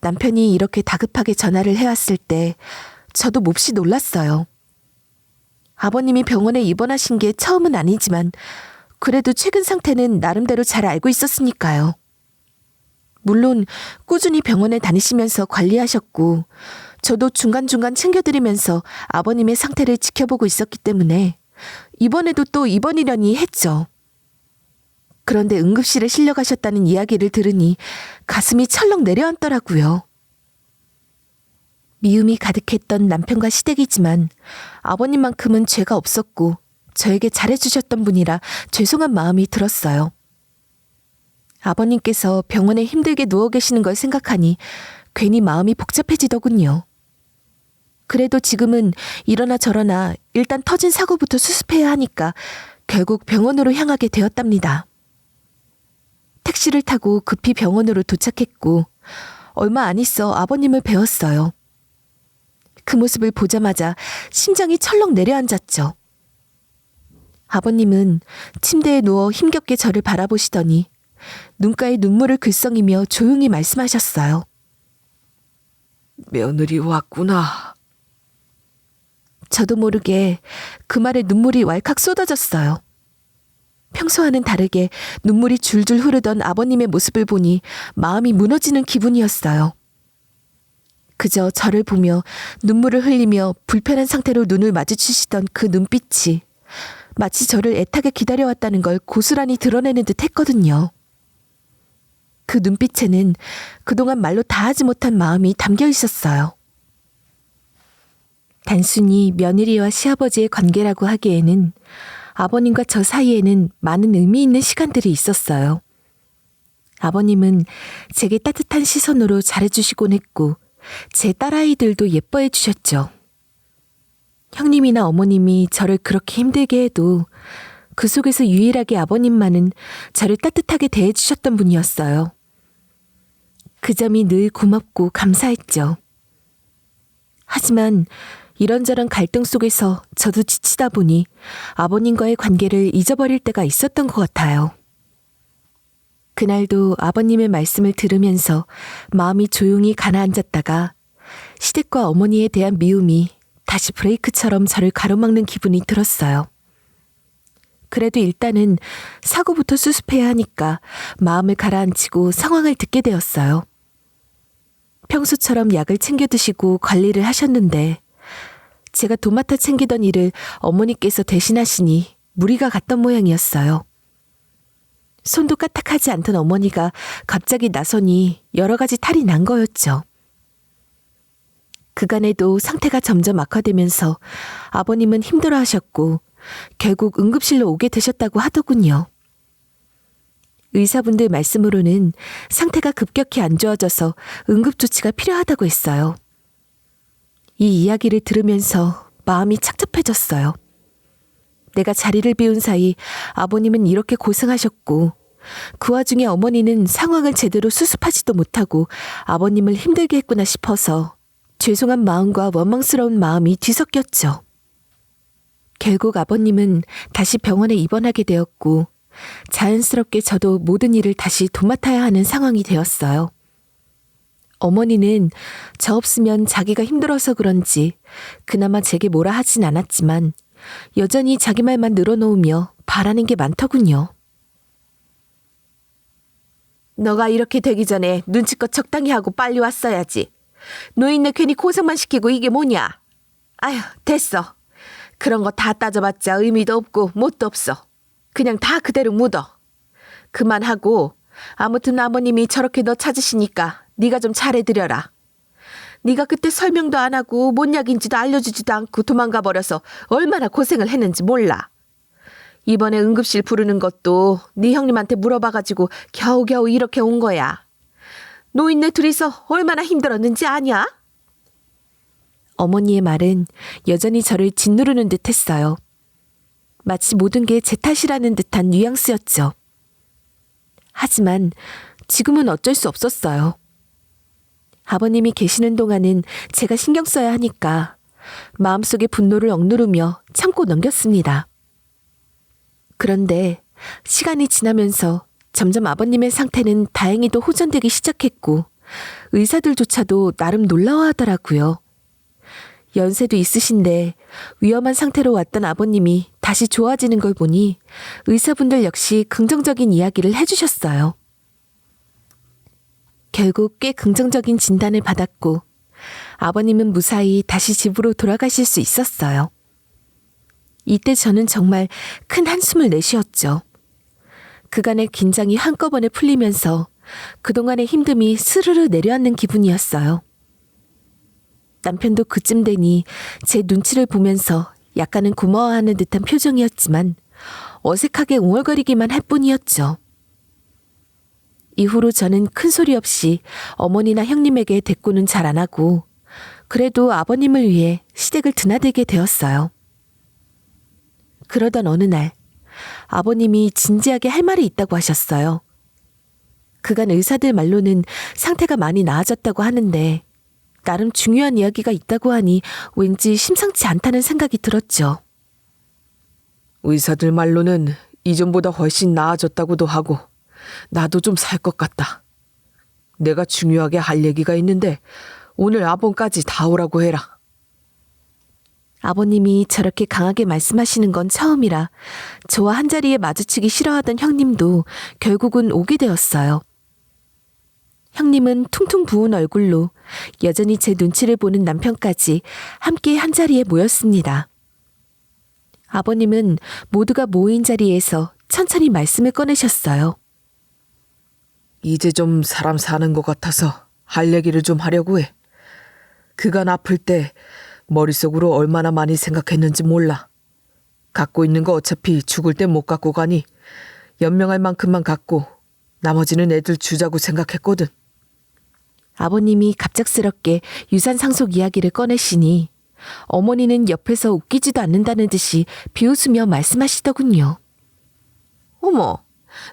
남편이 이렇게 다급하게 전화를 해왔을 때 저도 몹시 놀랐어요. 아버님이 병원에 입원하신 게 처음은 아니지만 그래도 최근 상태는 나름대로 잘 알고 있었으니까요. 물론 꾸준히 병원에 다니시면서 관리하셨고 저도 중간중간 챙겨드리면서 아버님의 상태를 지켜보고 있었기 때문에 이번에도 또 입원이려니 했죠. 그런데 응급실에 실려가셨다는 이야기를 들으니 가슴이 철렁 내려앉더라고요. 미움이 가득했던 남편과 시댁이지만 아버님만큼은 죄가 없었고 저에게 잘해주셨던 분이라 죄송한 마음이 들었어요. 아버님께서 병원에 힘들게 누워 계시는 걸 생각하니 괜히 마음이 복잡해지더군요. 그래도 지금은 이러나 저러나 일단 터진 사고부터 수습해야 하니까 결국 병원으로 향하게 되었답니다. 택시를 타고 급히 병원으로 도착했고 얼마 안 있어 아버님을 배웠어요. 그 모습을 보자마자 심장이 철렁 내려앉았죠. 아버님은 침대에 누워 힘겹게 저를 바라보시더니 눈가에 눈물을 글썽이며 조용히 말씀하셨어요. 며느리 왔구나. 저도 모르게 그 말에 눈물이 왈칵 쏟아졌어요. 평소와는 다르게 눈물이 줄줄 흐르던 아버님의 모습을 보니 마음이 무너지는 기분이었어요. 그저 저를 보며 눈물을 흘리며 불편한 상태로 눈을 마주치시던 그 눈빛이 마치 저를 애타게 기다려왔다는 걸 고스란히 드러내는 듯 했거든요. 그 눈빛에는 그동안 말로 다하지 못한 마음이 담겨 있었어요. 단순히 며느리와 시아버지의 관계라고 하기에는 아버님과 저 사이에는 많은 의미 있는 시간들이 있었어요. 아버님은 제게 따뜻한 시선으로 잘해주시곤 했고 제 딸아이들도 예뻐해 주셨죠. 형님이나 어머님이 저를 그렇게 힘들게 해도 그 속에서 유일하게 아버님만은 저를 따뜻하게 대해주셨던 분이었어요. 그 점이 늘 고맙고 감사했죠. 하지만 이런저런 갈등 속에서 저도 지치다 보니 아버님과의 관계를 잊어버릴 때가 있었던 것 같아요. 그날도 아버님의 말씀을 들으면서 마음이 조용히 가라앉았다가 시댁과 어머니에 대한 미움이 다시 브레이크처럼 저를 가로막는 기분이 들었어요. 그래도 일단은 사고부터 수습해야 하니까 마음을 가라앉히고 상황을 듣게 되었어요. 평소처럼 약을 챙겨 드시고 관리를 하셨는데 제가 도맡아 챙기던 일을 어머니께서 대신하시니 무리가 갔던 모양이었어요. 손도 까딱하지 않던 어머니가 갑자기 나서니 여러 가지 탈이 난 거였죠. 그간에도 상태가 점점 악화되면서 아버님은 힘들어하셨고 결국 응급실로 오게 되셨다고 하더군요. 의사분들 말씀으로는 상태가 급격히 안 좋아져서 응급조치가 필요하다고 했어요. 이 이야기를 들으면서 마음이 착잡해졌어요. 내가 자리를 비운 사이 아버님은 이렇게 고생하셨고 그 와중에 어머니는 상황을 제대로 수습하지도 못하고 아버님을 힘들게 했구나 싶어서 죄송한 마음과 원망스러운 마음이 뒤섞였죠. 결국 아버님은 다시 병원에 입원하게 되었고 자연스럽게 저도 모든 일을 다시 도맡아야 하는 상황이 되었어요. 어머니는 저 없으면 자기가 힘들어서 그런지 그나마 제게 뭐라 하진 않았지만 여전히 자기 말만 늘어놓으며 바라는 게 많더군요. 너가 이렇게 되기 전에 눈치껏 적당히 하고 빨리 왔어야지. 노인네 괜히 고생만 시키고 이게 뭐냐. 아휴 됐어. 그런 거 다 따져봤자 의미도 없고 뭣도 없어. 그냥 다 그대로 묻어. 그만하고 아무튼 아버님이 저렇게 너 찾으시니까 네가 좀 잘해드려라. 네가 그때 설명도 안 하고 뭔 약인지도 알려주지도 않고 도망가 버려서 얼마나 고생을 했는지 몰라. 이번에 응급실 부르는 것도 네 형님한테 물어봐가지고 겨우겨우 이렇게 온 거야. 노인네 둘이서 얼마나 힘들었는지 아냐? 어머니의 말은 여전히 저를 짓누르는 듯 했어요. 마치 모든 게 제 탓이라는 듯한 뉘앙스였죠. 하지만 지금은 어쩔 수 없었어요. 아버님이 계시는 동안은 제가 신경 써야 하니까 마음속의 분노를 억누르며 참고 넘겼습니다. 그런데 시간이 지나면서 점점 아버님의 상태는 다행히도 호전되기 시작했고 의사들조차도 나름 놀라워하더라고요. 연세도 있으신데 위험한 상태로 왔던 아버님이 다시 좋아지는 걸 보니 의사분들 역시 긍정적인 이야기를 해주셨어요. 결국 꽤 긍정적인 진단을 받았고 아버님은 무사히 다시 집으로 돌아가실 수 있었어요. 이때 저는 정말 큰 한숨을 내쉬었죠. 그간의 긴장이 한꺼번에 풀리면서 그동안의 힘듦이 스르르 내려앉는 기분이었어요. 남편도 그쯤 되니 제 눈치를 보면서 약간은 고마워하는 듯한 표정이었지만 어색하게 웅얼거리기만 할 뿐이었죠. 이후로 저는 큰 소리 없이 어머니나 형님에게 대꾸는 잘 안 하고 그래도 아버님을 위해 시댁을 드나들게 되었어요. 그러던 어느 날 아버님이 진지하게 할 말이 있다고 하셨어요. 그간 의사들 말로는 상태가 많이 나아졌다고 하는데 나름 중요한 이야기가 있다고 하니 왠지 심상치 않다는 생각이 들었죠. 의사들 말로는 이전보다 훨씬 나아졌다고도 하고 나도 좀 살 것 같다. 내가 중요하게 할 얘기가 있는데 오늘 아범까지 다 오라고 해라. 아버님이 저렇게 강하게 말씀하시는 건 처음이라 저와 한자리에 마주치기 싫어하던 형님도 결국은 오게 되었어요. 형님은 퉁퉁 부은 얼굴로 여전히 제 눈치를 보는 남편까지 함께 한자리에 모였습니다. 아버님은 모두가 모인 자리에서 천천히 말씀을 꺼내셨어요. 이제 좀 사람 사는 것 같아서 할 얘기를 좀 하려고 해. 그간 아플 때 머릿속으로 얼마나 많이 생각했는지 몰라. 갖고 있는 거 어차피 죽을 때 못 갖고 가니 연명할 만큼만 갖고 나머지는 애들 주자고 생각했거든. 아버님이 갑작스럽게 유산 상속 이야기를 꺼내시니 어머니는 옆에서 웃기지도 않는다는 듯이 비웃으며 말씀하시더군요. 어머,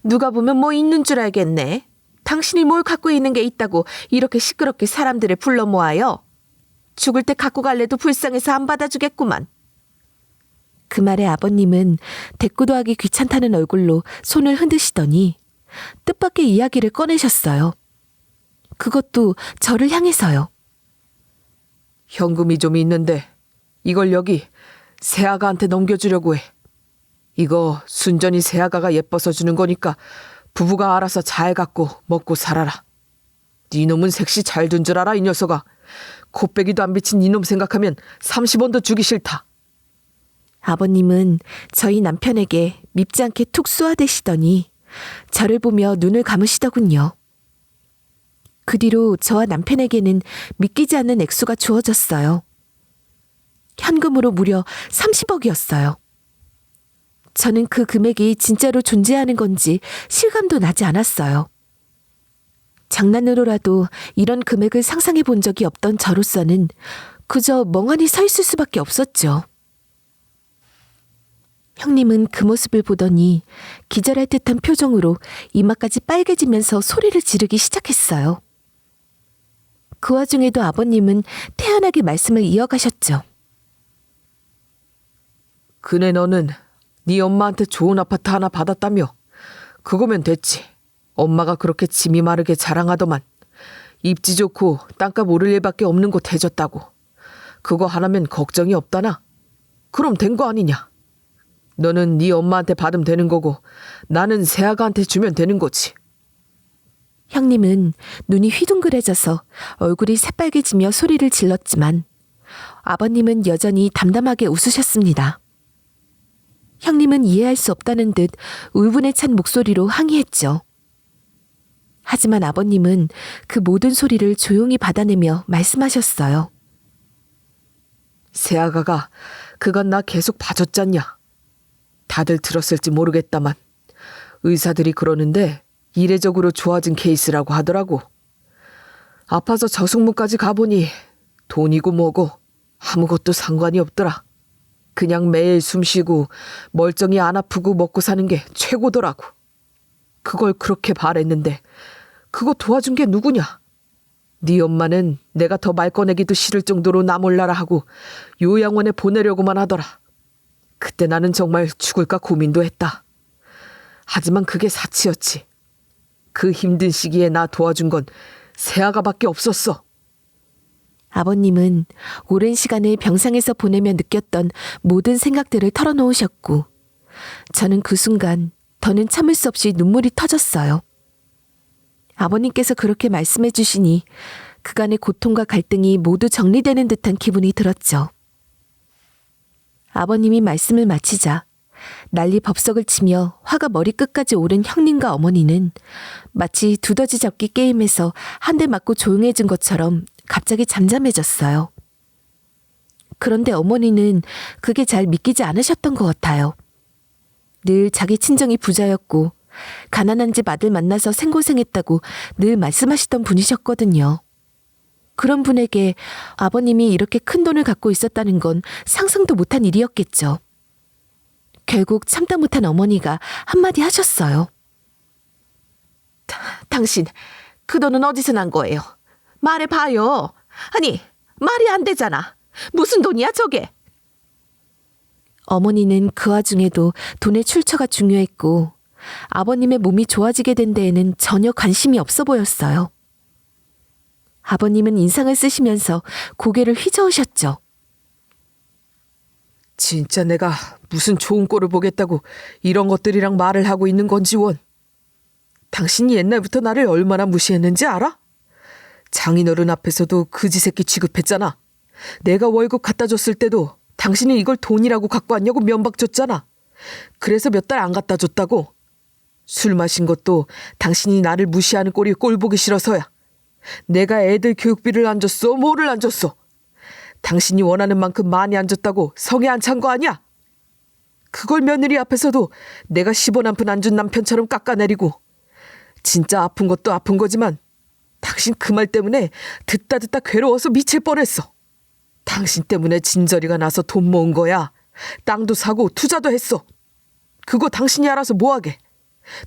누가 보면 뭐 있는 줄 알겠네. 당신이 뭘 갖고 있는 게 있다고 이렇게 시끄럽게 사람들을 불러 모아요. 죽을 때 갖고 갈래도 불쌍해서 안 받아주겠구만. 그 말에 아버님은 대꾸도 하기 귀찮다는 얼굴로 손을 흔드시더니 뜻밖의 이야기를 꺼내셨어요. 그것도 저를 향해서요. 현금이 좀 있는데 이걸 여기 새아가한테 넘겨주려고 해. 이거 순전히 새아가가 예뻐서 주는 거니까 부부가 알아서 잘 갖고 먹고 살아라. 네 놈은 색시 잘 둔 줄 알아, 이 녀석아. 코빼기도 안 비친 이놈 생각하면 30원도 주기 싫다. 아버님은 저희 남편에게 밉지 않게 툭 쏘아대시더니 저를 보며 눈을 감으시더군요. 그 뒤로 저와 남편에게는 믿기지 않는 액수가 주어졌어요. 현금으로 무려 30억이었어요. 저는 그 금액이 진짜로 존재하는 건지 실감도 나지 않았어요. 장난으로라도 이런 금액을 상상해 본 적이 없던 저로서는 그저 멍하니 서 있을 수밖에 없었죠. 형님은 그 모습을 보더니 기절할 듯한 표정으로 이마까지 빨개지면서 소리를 지르기 시작했어요. 그 와중에도 아버님은 태연하게 말씀을 이어가셨죠. 그네 너는 네 엄마한테 좋은 아파트 하나 받았다며. 그거면 됐지. 엄마가 그렇게 짐이 마르게 자랑하더만. 입지 좋고 땅값 오를 일밖에 없는 곳 해줬다고. 그거 하나면 걱정이 없다나? 그럼 된 거 아니냐? 너는 네 엄마한테 받으면 되는 거고 나는 새아가한테 주면 되는 거지. 형님은 눈이 휘둥그레져서 얼굴이 새빨개지며 소리를 질렀지만 아버님은 여전히 담담하게 웃으셨습니다. 형님은 이해할 수 없다는 듯 울분에 찬 목소리로 항의했죠. 하지만 아버님은 그 모든 소리를 조용히 받아내며 말씀하셨어요. 새아가가 그간 나 계속 봐줬잖냐. 다들 들었을지 모르겠다만 의사들이 그러는데 이례적으로 좋아진 케이스라고 하더라고. 아파서 저승무까지 가보니 돈이고 뭐고 아무것도 상관이 없더라. 그냥 매일 숨쉬고 멀쩡히 안 아프고 먹고 사는 게 최고더라고. 그걸 그렇게 바랬는데 그거 도와준 게 누구냐? 네 엄마는 내가 더 말 꺼내기도 싫을 정도로 나 몰라라 하고 요양원에 보내려고만 하더라. 그때 나는 정말 죽을까 고민도 했다. 하지만 그게 사치였지. 그 힘든 시기에 나 도와준 건 새아가밖에 없었어. 아버님은 오랜 시간을 병상에서 보내며 느꼈던 모든 생각들을 털어놓으셨고 저는 그 순간 더는 참을 수 없이 눈물이 터졌어요. 아버님께서 그렇게 말씀해 주시니 그간의 고통과 갈등이 모두 정리되는 듯한 기분이 들었죠. 아버님이 말씀을 마치자 난리 법석을 치며 화가 머리끝까지 오른 형님과 어머니는 마치 두더지 잡기 게임에서 한 대 맞고 조용해진 것처럼 갑자기 잠잠해졌어요. 그런데 어머니는 그게 잘 믿기지 않으셨던 것 같아요. 늘 자기 친정이 부자였고 가난한 집 아들 만나서 생고생했다고 늘 말씀하시던 분이셨거든요. 그런 분에게 아버님이 이렇게 큰 돈을 갖고 있었다는 건 상상도 못한 일이었겠죠. 결국 참다 못한 어머니가 한마디 하셨어요. 당신 그 돈은 어디서 난 거예요? 말해봐요. 아니, 말이 안 되잖아. 무슨 돈이야 저게? 어머니는 그 와중에도 돈의 출처가 중요했고 아버님의 몸이 좋아지게 된 데에는 전혀 관심이 없어 보였어요. 아버님은 인상을 쓰시면서 고개를 휘저으셨죠. 진짜 내가 무슨 좋은 꼴을 보겠다고 이런 것들이랑 말을 하고 있는 건지 원. 당신이 옛날부터 나를 얼마나 무시했는지 알아? 장인어른 앞에서도 그지 새끼 취급했잖아. 내가 월급 갖다 줬을 때도 당신이 이걸 돈이라고 갖고 왔냐고 면박 줬잖아. 그래서 몇 달 안 갖다 줬다고. 술 마신 것도 당신이 나를 무시하는 꼴이 꼴 보기 싫어서야. 내가 애들 교육비를 안 줬어? 뭐를 안 줬어? 당신이 원하는 만큼 많이 안 줬다고 성에 안 찬 거 아니야? 그걸 며느리 앞에서도 내가 10원 한 푼 안 준 남편처럼 깎아내리고. 진짜 아픈 것도 아픈 거지만 당신 그 말 때문에 듣다 괴로워서 미칠 뻔했어. 당신 때문에 진저리가 나서 돈 모은 거야. 땅도 사고 투자도 했어. 그거 당신이 알아서 뭐하게.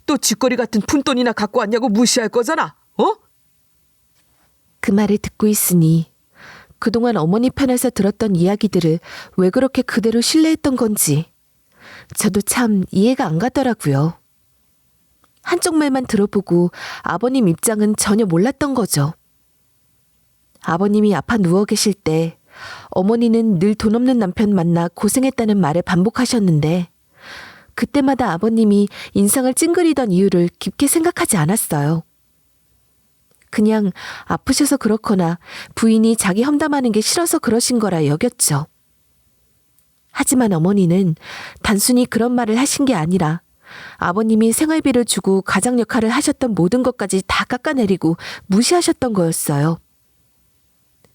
또 쥐꼬리 같은 푼돈이나 갖고 왔냐고 무시할 거잖아. 어? 그 말을 듣고 있으니 그동안 어머니 편에서 들었던 이야기들을 왜 그렇게 그대로 신뢰했던 건지 저도 참 이해가 안 가더라고요. 한쪽 말만 들어보고 아버님 입장은 전혀 몰랐던 거죠. 아버님이 아파 누워 계실 때 어머니는 늘 돈 없는 남편 만나 고생했다는 말을 반복하셨는데 그때마다 아버님이 인상을 찡그리던 이유를 깊게 생각하지 않았어요. 그냥 아프셔서 그렇거나 부인이 자기 험담하는 게 싫어서 그러신 거라 여겼죠. 하지만 어머니는 단순히 그런 말을 하신 게 아니라 아버님이 생활비를 주고 가장 역할을 하셨던 모든 것까지 다 깎아내리고 무시하셨던 거였어요.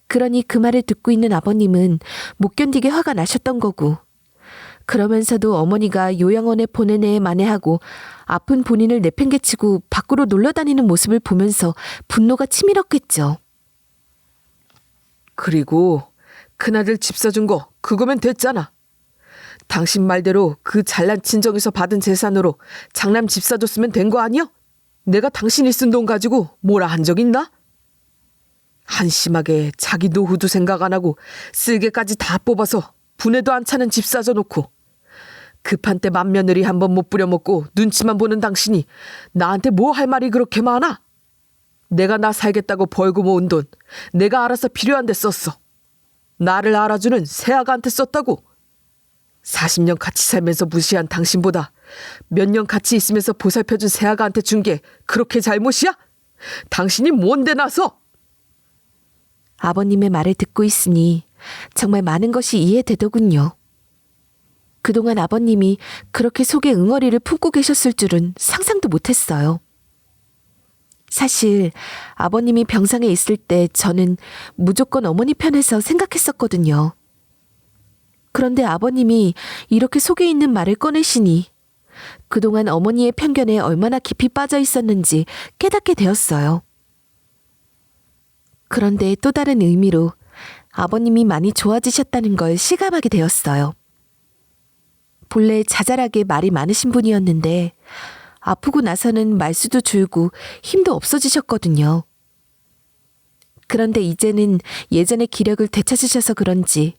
그러니 그 말을 듣고 있는 아버님은 못 견디게 화가 나셨던 거고 그러면서도 어머니가 요양원에 보내내 만회하고 아픈 본인을 내팽개치고 밖으로 놀러다니는 모습을 보면서 분노가 치밀었겠죠. 그리고 큰아들 집 사준 거 그거면 됐잖아. 당신 말대로 그 잘난 친정에서 받은 재산으로 장남 집 사줬으면 된 거 아니야? 내가 당신이 쓴 돈 가지고 뭐라 한 적 있나? 한심하게 자기 노후도 생각 안 하고 쓸개까지 다 뽑아서 분해도 안 차는 집 사줘놓고 급한 때 맏며느리 한번 못 부려먹고 눈치만 보는 당신이 나한테 뭐 할 말이 그렇게 많아? 내가 나 살겠다고 벌고 모은 돈 내가 알아서 필요한 데 썼어. 나를 알아주는 새아가한테 썼다고. 40년 같이 살면서 무시한 당신보다 몇 년 같이 있으면서 보살펴준 새아가한테 준 게 그렇게 잘못이야? 당신이 뭔데 나서? 아버님의 말을 듣고 있으니 정말 많은 것이 이해되더군요. 그동안 아버님이 그렇게 속에 응어리를 품고 계셨을 줄은 상상도 못했어요. 사실 아버님이 병상에 있을 때 저는 무조건 어머니 편에서 생각했었거든요. 그런데 아버님이 이렇게 속에 있는 말을 꺼내시니 그동안 어머니의 편견에 얼마나 깊이 빠져 있었는지 깨닫게 되었어요. 그런데 또 다른 의미로 아버님이 많이 좋아지셨다는 걸 실감하게 되었어요. 본래 자잘하게 말이 많으신 분이었는데 아프고 나서는 말수도 줄고 힘도 없어지셨거든요. 그런데 이제는 예전의 기력을 되찾으셔서 그런지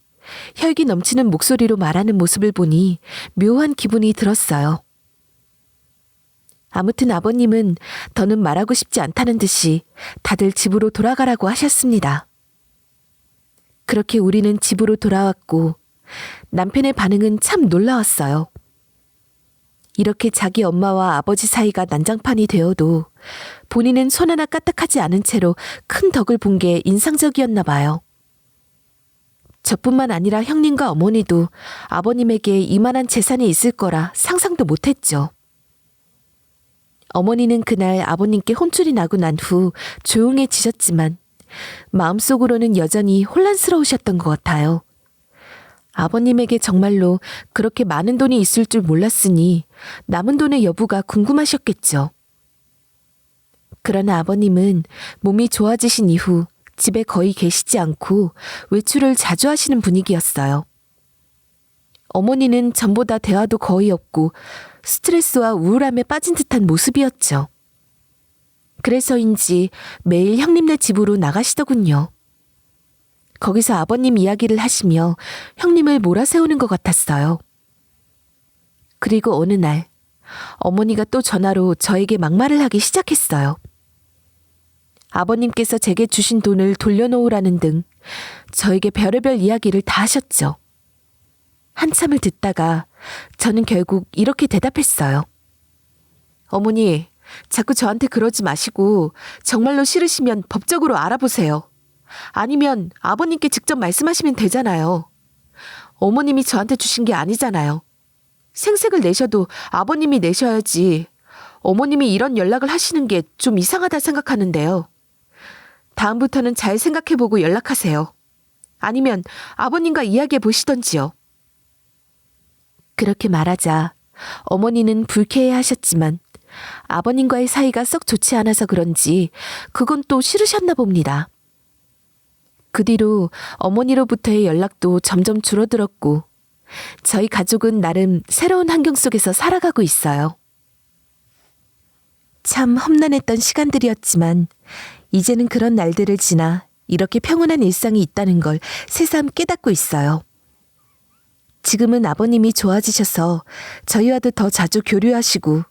혈기 넘치는 목소리로 말하는 모습을 보니 묘한 기분이 들었어요. 아무튼 아버님은 더는 말하고 싶지 않다는 듯이 다들 집으로 돌아가라고 하셨습니다. 그렇게 우리는 집으로 돌아왔고 남편의 반응은 참 놀라웠어요. 이렇게 자기 엄마와 아버지 사이가 난장판이 되어도 본인은 손 하나 까딱하지 않은 채로 큰 덕을 본 게 인상적이었나 봐요. 저뿐만 아니라 형님과 어머니도 아버님에게 이만한 재산이 있을 거라 상상도 못했죠. 어머니는 그날 아버님께 혼쭐이 나고 난 후 조용해지셨지만 마음속으로는 여전히 혼란스러우셨던 것 같아요. 아버님에게 정말로 그렇게 많은 돈이 있을 줄 몰랐으니 남은 돈의 여부가 궁금하셨겠죠. 그러나 아버님은 몸이 좋아지신 이후 집에 거의 계시지 않고 외출을 자주 하시는 분위기였어요. 어머니는 전보다 대화도 거의 없고 스트레스와 우울함에 빠진 듯한 모습이었죠. 그래서인지 매일 형님네 집으로 나가시더군요. 거기서 아버님 이야기를 하시며 형님을 몰아세우는 것 같았어요. 그리고 어느 날 어머니가 또 전화로 저에게 막말을 하기 시작했어요. 아버님께서 제게 주신 돈을 돌려놓으라는 등 저에게 별의별 이야기를 다 하셨죠. 한참을 듣다가 저는 결국 이렇게 대답했어요. 어머니, 자꾸 저한테 그러지 마시고 정말로 싫으시면 법적으로 알아보세요. 아니면 아버님께 직접 말씀하시면 되잖아요. 어머님이 저한테 주신 게 아니잖아요. 생색을 내셔도 아버님이 내셔야지. 어머님이 이런 연락을 하시는 게 좀 이상하다 생각하는데요. 다음부터는 잘 생각해보고 연락하세요. 아니면 아버님과 이야기해 보시던지요. 그렇게 말하자 어머니는 불쾌해 하셨지만 아버님과의 사이가 썩 좋지 않아서 그런지 그건 또 싫으셨나 봅니다. 그 뒤로 어머니로부터의 연락도 점점 줄어들었고 저희 가족은 나름 새로운 환경 속에서 살아가고 있어요. 참 험난했던 시간들이었지만 이제는 그런 날들을 지나 이렇게 평온한 일상이 있다는 걸 새삼 깨닫고 있어요. 지금은 아버님이 좋아지셔서 저희와도 더 자주 교류하시고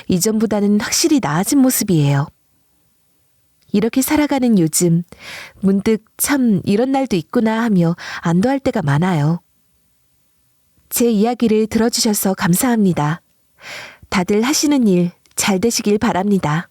이전보다는 확실히 나아진 모습이에요. 이렇게 살아가는 요즘 문득 참 이런 날도 있구나 하며 안도할 때가 많아요. 제 이야기를 들어주셔서 감사합니다. 다들 하시는 일 잘 되시길 바랍니다.